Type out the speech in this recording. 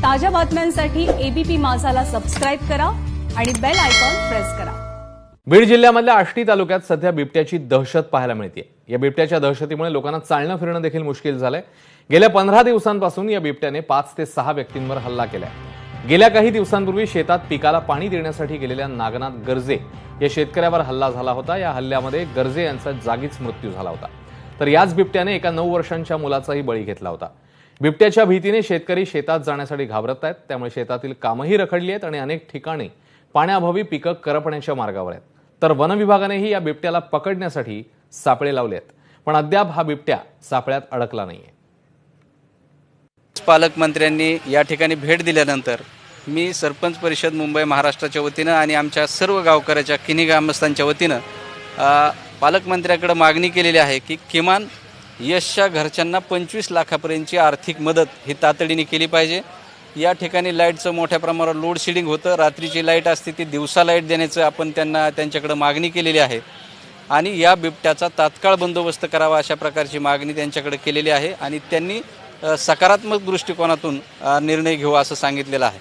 ताज्या बातम्यांसाठी ABP माझाला subscribe करा आणि बेल आयकॉन प्रेस करा। बीड जिल्ह्यामधल्या आष्टी तालुक्यात सध्या बिबट्याची दहशत पाहायला मिळते। या बिबट्याच्या दहशतीमुळे लोकांना चालणं फिरणं देखील मुश्किल झालंय। गेल्या 15 दिवसांपासून या बिबट्याने 5 ते 6 व्यक्तींवर हल्ला केलाय। गेल्या काही दिवसांपूर्वी शेतात पिकाला पाणी देण्यासाठी गेलेल्या नागनाथ गर्जे या शेतकऱ्यावर हल्ला झाला होता। या हल्ल्यामध्ये गर्जे यांचा जागीच मृत्यू झाला होता। तर याच बिबट्याने एका 9 वर्षांच्या मुलाचाही बळी घेतला होता। बिबट्याच्या भीतीने शेतकरी शेतात जाण्यासाठी घाबरत आहेत। त्यामुळे शेतातील कामही रखडली आहेत आणि अनेक ठिकाणी पाण्याअभावी पिकं करपण्याच्या मार्गावर आहेत। तर वन विभागानेही या बिबट्याला पकडण्यासाठी सापळे लावले आहेत, पण अद्याप हा बिबट्या सापळ्यात अडकला नाहीये। पालकमंत्र्यांनी या ठिकाणी भेट दिल्यानंतर मी सरपंच परिषद मुंबई महाराष्ट्राच्या वतीनं आणि आमच्या सर्व गावकऱ्याच्या किनी ग्रामस्थांच्या वतीनं पालकमंत्र्याकडे मागणी केलेली आहे की किमान यशच्या घरच्यांना 25 लाखापर्यंतची आर्थिक मदत ही तातडीने केली पाहिजे। या ठिकाणी लाईटचं मोठ्या प्रमाणावर लोड शेडिंग होतं। रात्रीची लाईट असते ती दिवसा लाईट देण्याचं आपण त्यांच्याकडे मागणी केलेली आहे आणि या बिबट्याचा तात्काळ बंदोबस्त करावा अशा प्रकारची मागणी त्यांच्याकडे केलेली आहे आणि त्यांनी सकारात्मक दृष्टिकोनातून निर्णय घेऊ असं सांगितलेलं आहे।